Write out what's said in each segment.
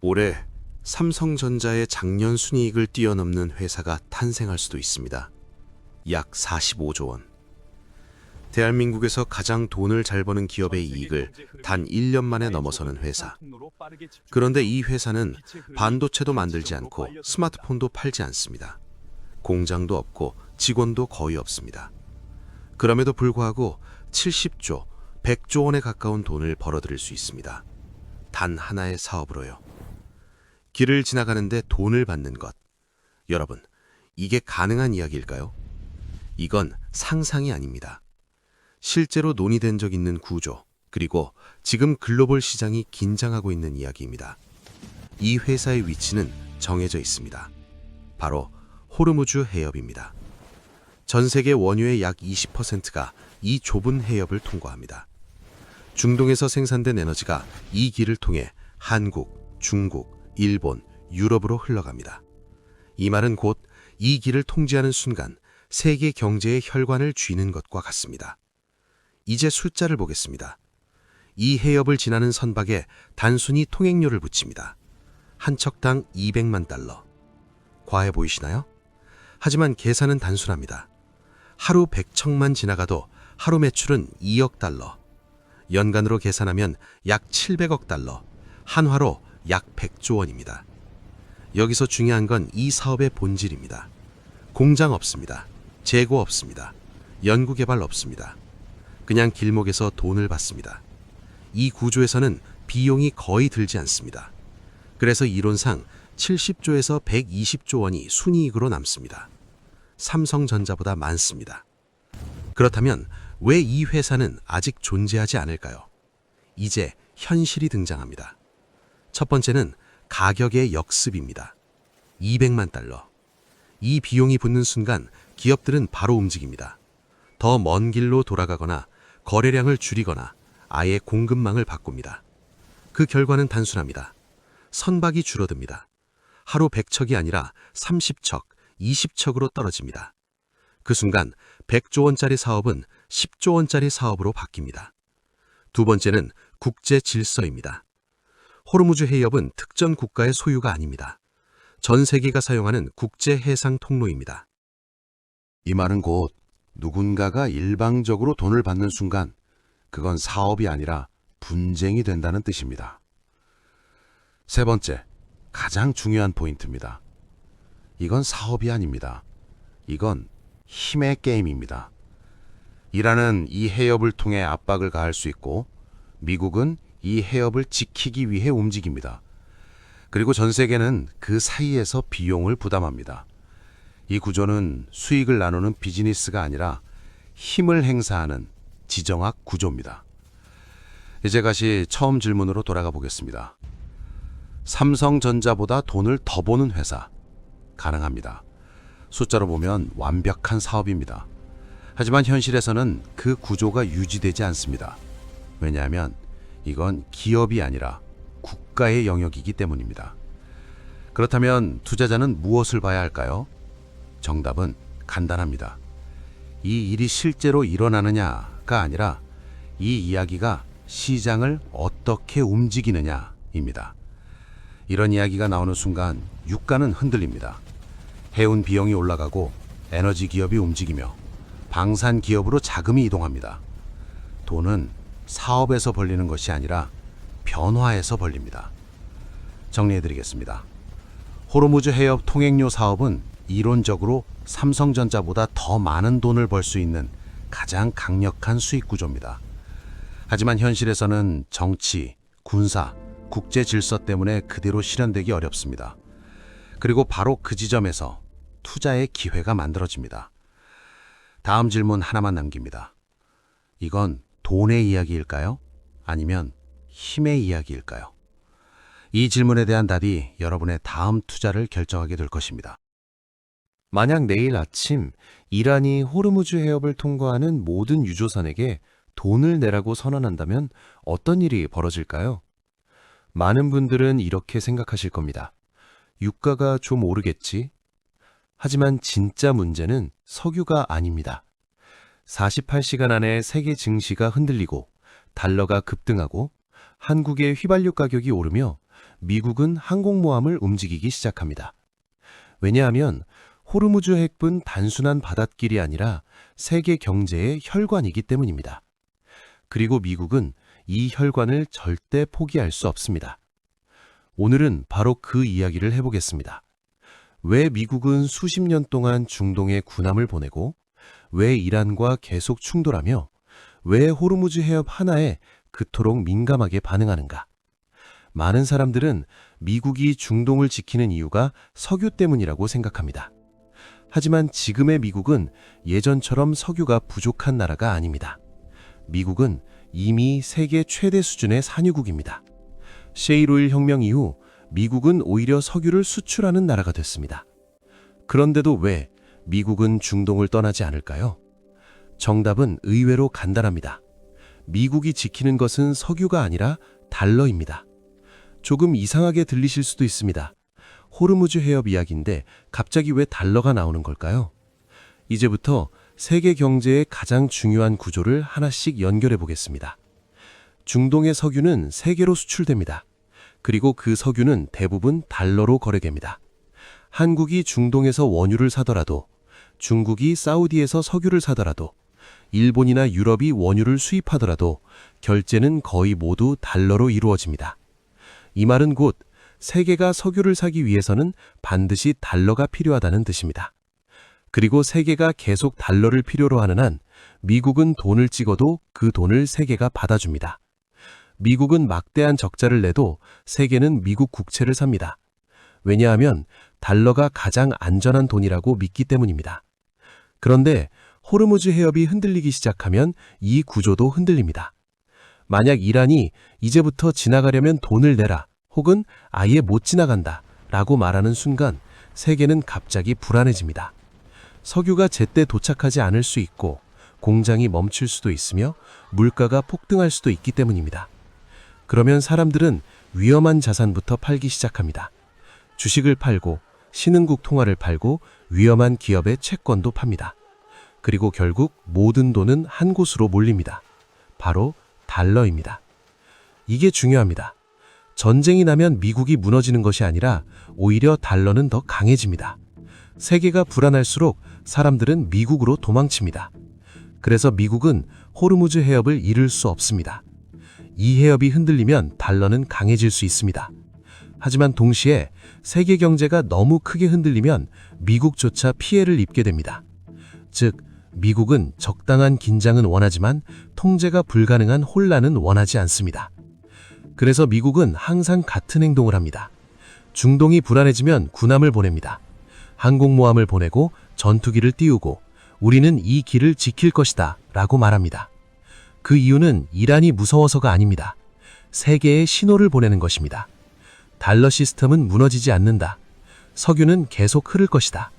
올해 삼성전자의 작년 순이익을 뛰어넘는 회사가 탄생할 수도 있습니다. 약 45조 원. 대한민국에서 가장 돈을 잘 버는 기업의 이익을 단 1년 만에 넘어서는 회사. 그런데 이 회사는 반도체도 만들지 않고 스마트폰도 팔지 않습니다. 공장도 없고 직원도 거의 없습니다. 그럼에도 불구하고 70조, 100조 원에 가까운 돈을 벌어들일 수 있습니다. 단 하나의 사업으로요. 길을 지나가는데 돈을 받는 것. 여러분, 이게 가능한 이야기일까요? 이건 상상이 아닙니다. 실제로 논의된 적 있는 구조, 그리고 지금 글로벌 시장이 긴장하고 있는 이야기입니다. 이 회사의 위치는 정해져 있습니다. 바로 호르무즈 해협입니다. 전 세계 원유의 약 20%가 이 좁은 해협을 통과합니다. 중동에서 생산된 에너지가 이 길을 통해 한국, 중국, 일본, 유럽으로 흘러갑니다. 이 말은 곧 이 길을 통제하는 순간 세계 경제의 혈관을 쥐는 것과 같습니다. 이제 숫자를 보겠습니다. 이 해협을 지나는 선박에 단순히 통행료를 붙입니다. 한 척당 200만 달러. 과해 보이시나요? 하지만 계산은 단순합니다. 하루 100척만 지나가도 하루 매출은 2억 달러. 연간으로 계산하면 약 700억 달러. 한화로 약 100조 원입니다. 여기서 중요한 건 이 사업의 본질입니다. 공장 없습니다. 재고 없습니다. 연구개발 없습니다. 그냥 길목에서 돈을 받습니다. 이 구조에서는 비용이 거의 들지 않습니다. 그래서 이론상 70조에서 120조 원이 순이익으로 남습니다. 삼성전자보다 많습니다. 그렇다면 왜 이 회사는 아직 존재하지 않을까요? 이제 현실이 등장합니다. 첫 번째는 가격의 역습입니다. 200만 달러. 이 비용이 붙는 순간 기업들은 바로 움직입니다. 더 먼 길로 돌아가거나 거래량을 줄이거나 아예 공급망을 바꿉니다. 그 결과는 단순합니다. 선박이 줄어듭니다. 하루 100척이 아니라 30척, 20척으로 떨어집니다. 그 순간 100조 원짜리 사업은 10조 원짜리 사업으로 바뀝니다. 두 번째는 국제 질서입니다. 호르무즈 해협은 특정 국가의 소유가 아닙니다. 전 세계가 사용하는 국제 해상 통로입니다. 이 말은 곧 누군가가 일방적으로 돈을 받는 순간 그건 사업이 아니라 분쟁이 된다는 뜻입니다. 세 번째, 가장 중요한 포인트입니다. 이건 사업이 아닙니다. 이건 힘의 게임입니다. 이란은 이 해협을 통해 압박을 가할 수 있고 미국은 이 해협을 지키기 위해 움직입니다. 그리고 전 세계는 그 사이에서 비용을 부담합니다. 이 구조는 수익을 나누는 비즈니스가 아니라 힘을 행사하는 지정학 구조입니다. 이제 다시 처음 질문으로 돌아가 보겠습니다. 삼성전자보다 돈을 더 버는 회사, 가능합니다. 숫자로 보면 완벽한 사업입니다. 하지만 현실에서는 그 구조가 유지되지 않습니다. 왜냐하면 이건 기업이 아니라 국가의 영역이기 때문입니다. 그렇다면 투자자는 무엇을 봐야 할까요? 정답은 간단합니다. 이 일이 실제로 일어나느냐가 아니라 이 이야기가 시장을 어떻게 움직이느냐입니다. 이런 이야기가 나오는 순간 유가는 흔들립니다. 해운 비용이 올라가고 에너지 기업이 움직이며 방산 기업으로 자금이 이동합니다. 돈은 사업에서 벌리는 것이 아니라 변화에서 벌립니다. 정리해드리겠습니다. 호르무즈 해협 통행료 사업은 이론적으로 삼성전자보다 더 많은 돈을 벌 수 있는 가장 강력한 수익 구조입니다. 하지만 현실에서는 정치, 군사, 국제 질서 때문에 그대로 실현되기 어렵습니다. 그리고 바로 그 지점에서 투자의 기회가 만들어집니다. 다음 질문 하나만 남깁니다. 이건 돈의 이야기일까요? 아니면 힘의 이야기일까요? 이 질문에 대한 답이 여러분의 다음 투자를 결정하게 될 것입니다. 만약 내일 아침 이란이 호르무즈 해협을 통과하는 모든 유조선에게 돈을 내라고 선언한다면 어떤 일이 벌어질까요? 많은 분들은 이렇게 생각하실 겁니다. 유가가 좀 오르겠지? 하지만 진짜 문제는 석유가 아닙니다. 48시간 안에 세계 증시가 흔들리고 달러가 급등하고 한국의 휘발유 가격이 오르며 미국은 항공모함을 움직이기 시작합니다. 왜냐하면 호르무즈 해협은 단순한 바닷길이 아니라 세계 경제의 혈관이기 때문입니다. 그리고 미국은 이 혈관을 절대 포기할 수 없습니다. 오늘은 바로 그 이야기를 해보겠습니다. 왜 미국은 수십 년 동안 중동에 군함을 보내고, 왜 이란과 계속 충돌하며, 왜 호르무즈 해협 하나에 그토록 민감하게 반응하는가? 많은 사람들은 미국이 중동을 지키는 이유가 석유 때문이라고 생각합니다. 하지만 지금의 미국은 예전처럼 석유가 부족한 나라가 아닙니다. 미국은 이미 세계 최대 수준의 산유국입니다. 셰일오일 혁명 이후 미국은 오히려 석유를 수출하는 나라가 됐습니다. 그런데도 왜 미국은 중동을 떠나지 않을까요? 정답은 의외로 간단합니다. 미국이 지키는 것은 석유가 아니라 달러입니다. 조금 이상하게 들리실 수도 있습니다. 호르무즈 해협 이야기인데 갑자기 왜 달러가 나오는 걸까요? 이제부터 세계 경제의 가장 중요한 구조를 하나씩 연결해 보겠습니다. 중동의 석유는 세계로 수출됩니다. 그리고 그 석유는 대부분 달러로 거래됩니다. 한국이 중동에서 원유를 사더라도, 중국이 사우디에서 석유를 사더라도, 일본이나 유럽이 원유를 수입하더라도 결제는 거의 모두 달러로 이루어집니다. 이 말은 곧 세계가 석유를 사기 위해서는 반드시 달러가 필요하다는 뜻입니다. 그리고 세계가 계속 달러를 필요로 하는 한 미국은 돈을 찍어도 그 돈을 세계가 받아줍니다. 미국은 막대한 적자를 내도 세계는 미국 국채를 삽니다. 왜냐하면 달러가 가장 안전한 돈이라고 믿기 때문입니다. 그런데 호르무즈 해협이 흔들리기 시작하면 이 구조도 흔들립니다. 만약 이란이 이제부터 지나가려면 돈을 내라 혹은 아예 못 지나간다 라고 말하는 순간 세계는 갑자기 불안해집니다. 석유가 제때 도착하지 않을 수 있고 공장이 멈출 수도 있으며 물가가 폭등할 수도 있기 때문입니다. 그러면 사람들은 위험한 자산부터 팔기 시작합니다. 주식을 팔고 신흥국 통화를 팔고 위험한 기업의 채권도 팝니다. 그리고 결국 모든 돈은 한 곳으로 몰립니다. 바로 달러입니다. 이게 중요합니다. 전쟁이 나면 미국이 무너지는 것이 아니라 오히려 달러는 더 강해집니다. 세계가 불안할수록 사람들은 미국으로 도망칩니다. 그래서 미국은 호르무즈 해협을 잃을 수 없습니다. 이 해협이 흔들리면 달러는 강해질 수 있습니다. 하지만 동시에 세계 경제가 너무 크게 흔들리면 미국조차 피해를 입게 됩니다. 즉, 미국은 적당한 긴장은 원하지만 통제가 불가능한 혼란은 원하지 않습니다. 그래서 미국은 항상 같은 행동을 합니다. 중동이 불안해지면 군함을 보냅니다. 항공모함을 보내고 전투기를 띄우고 우리는 이 길을 지킬 것이다 라고 말합니다. 그 이유는 이란이 무서워서가 아닙니다. 세계에 신호를 보내는 것입니다. 달러 시스템은 무너지지 않는다. 석유는 계속 흐를 것이다.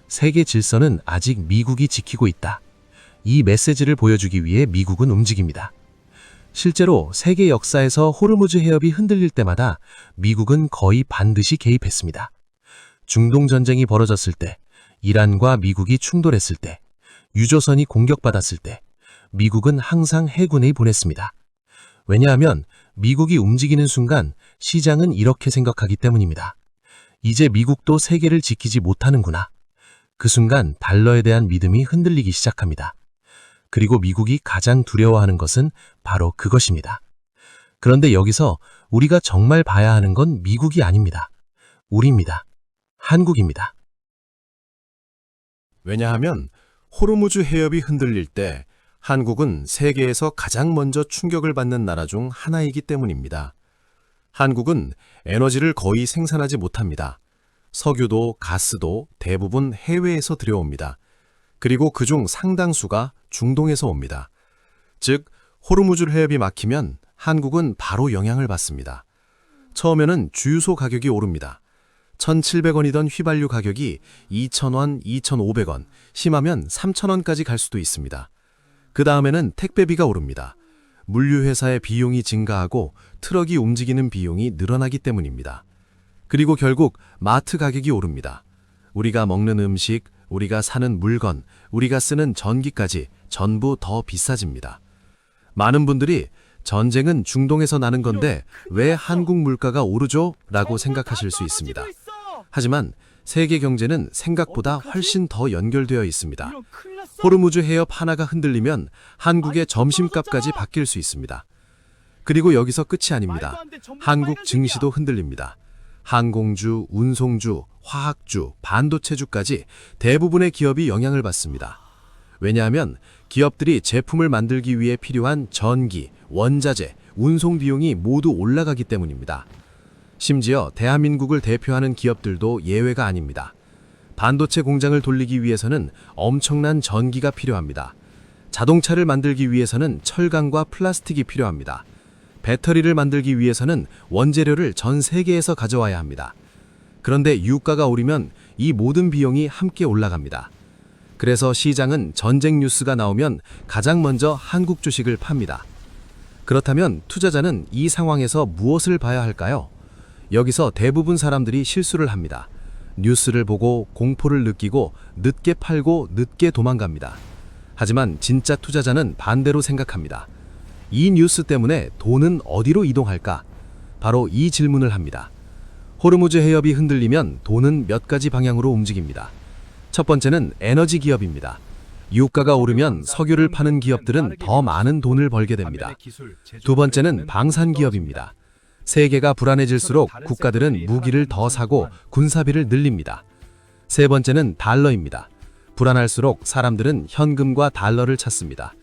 세계 질서는 아직 미국이 지키고 있다. 이 메시지를 보여주기 위해 미국은 움직입니다. 실제로 세계 역사에서 호르무즈 해협이 흔들릴 때마다 미국은 거의 반드시 개입했습니다. 중동 전쟁이 벌어졌을 때, 이란과 미국이 충돌했을 때, 유조선이 공격받았을 때, 미국은 항상 해군을 보냈습니다. 왜냐하면 미국이 움직이는 순간 시장은 이렇게 생각하기 때문입니다. 이제 미국도 세계를 지키지 못하는구나. 그 순간 달러에 대한 믿음이 흔들리기 시작합니다. 그리고 미국이 가장 두려워하는 것은 바로 그것입니다. 그런데 여기서 우리가 정말 봐야 하는 건 미국이 아닙니다. 우리입니다. 한국입니다. 왜냐하면 호르무즈 해협이 흔들릴 때 한국은 세계에서 가장 먼저 충격을 받는 나라 중 하나이기 때문입니다. 한국은 에너지를 거의 생산하지 못합니다. 석유도 가스도 대부분 해외에서 들여옵니다. 그리고 그중 상당수가 중동에서 옵니다. 즉, 호르무즈 해협이 막히면 한국은 바로 영향을 받습니다. 처음에는 주유소 가격이 오릅니다. 1,700원이던 휘발유 가격이 2,000원, 2,500원, 심하면 3,000원까지 갈 수도 있습니다. 그 다음에는 택배비가 오릅니다. 물류회사의 비용이 증가하고 트럭이 움직이는 비용이 늘어나기 때문입니다. 그리고 결국 마트 가격이 오릅니다. 우리가 먹는 음식, 우리가 사는 물건, 우리가 쓰는 전기까지 전부 더 비싸집니다. 많은 분들이 전쟁은 중동에서 나는 건데 왜 한국 물가가 오르죠? 라고 생각하실 수 있습니다. 하지만 세계 경제는 생각보다 훨씬 더 연결되어 있습니다. 호르무즈 해협 하나가 흔들리면 한국의 점심값까지 바뀔 수 있습니다. 그리고 여기서 끝이 아닙니다. 한국 증시도 흔들립니다. 항공주, 운송주, 화학주, 반도체주까지 대부분의 기업이 영향을 받습니다. 왜냐하면 기업들이 제품을 만들기 위해 필요한 전기, 원자재, 운송 비용이 모두 올라가기 때문입니다. 심지어 대한민국을 대표하는 기업들도 예외가 아닙니다. 반도체 공장을 돌리기 위해서는 엄청난 전기가 필요합니다. 자동차를 만들기 위해서는 철강과 플라스틱이 필요합니다. 배터리를 만들기 위해서는 원재료를 전 세계에서 가져와야 합니다. 그런데 유가가 오르면 이 모든 비용이 함께 올라갑니다. 그래서 시장은 전쟁 뉴스가 나오면 가장 먼저 한국 주식을 팝니다. 그렇다면 투자자는 이 상황에서 무엇을 봐야 할까요? 여기서 대부분 사람들이 실수를 합니다. 뉴스를 보고 공포를 느끼고 늦게 팔고 늦게 도망갑니다. 하지만 진짜 투자자는 반대로 생각합니다. 이 뉴스 때문에 돈은 어디로 이동할까? 바로 이 질문을 합니다. 호르무즈 해협이 흔들리면 돈은 몇 가지 방향으로 움직입니다. 첫 번째는 에너지 기업입니다. 유가가 오르면 석유를 파는 기업들은 더 많은 돈을 벌게 됩니다. 두 번째는 방산 기업입니다. 세계가 불안해질수록 국가들은 무기를 더 사고 군사비를 늘립니다. 세 번째는 달러입니다. 불안할수록 사람들은 현금과 달러를 찾습니다.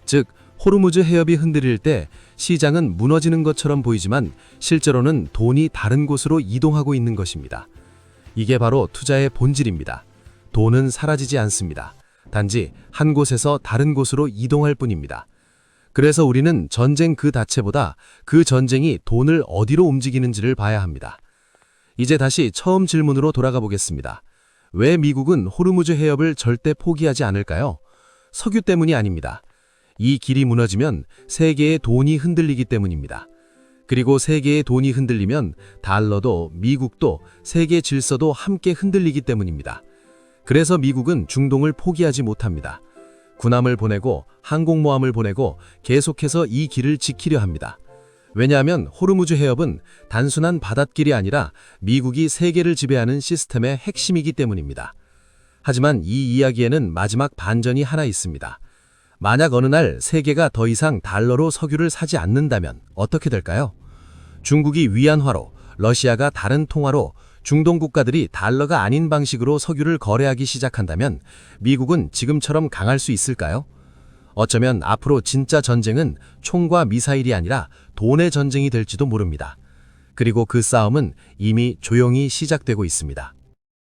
즉, 호르무즈 해협이 흔들릴 때 시장은 무너지는 것처럼 보이지만 실제로는 돈이 다른 곳으로 이동하고 있는 것입니다. 이게 바로 투자의 본질입니다. 돈은 사라지지 않습니다. 단지 한 곳에서 다른 곳으로 이동할 뿐입니다. 그래서 우리는 전쟁 그 자체보다 그 전쟁이 돈을 어디로 움직이는지를 봐야 합니다. 이제 다시 처음 질문으로 돌아가 보겠습니다. 왜 미국은 호르무즈 해협을 절대 포기하지 않을까요? 석유 때문이 아닙니다. 이 길이 무너지면 세계의 돈이 흔들리기 때문입니다. 그리고 세계의 돈이 흔들리면 달러도 미국도 세계 질서도 함께 흔들리기 때문입니다. 그래서 미국은 중동을 포기하지 못합니다. 군함을 보내고 항공모함을 보내고 계속해서 이 길을 지키려 합니다. 왜냐하면 호르무즈 해협은 단순한 바닷길이 아니라 미국이 세계를 지배하는 시스템의 핵심이기 때문입니다. 하지만 이 이야기에는 마지막 반전이 하나 있습니다. 만약 어느 날 세계가 더 이상 달러로 석유를 사지 않는다면 어떻게 될까요? 중국이 위안화로, 러시아가 다른 통화로, 중동 국가들이 달러가 아닌 방식으로 석유를 거래하기 시작한다면 미국은 지금처럼 강할 수 있을까요? 어쩌면 앞으로 진짜 전쟁은 총과 미사일이 아니라 돈의 전쟁이 될지도 모릅니다. 그리고 그 싸움은 이미 조용히 시작되고 있습니다.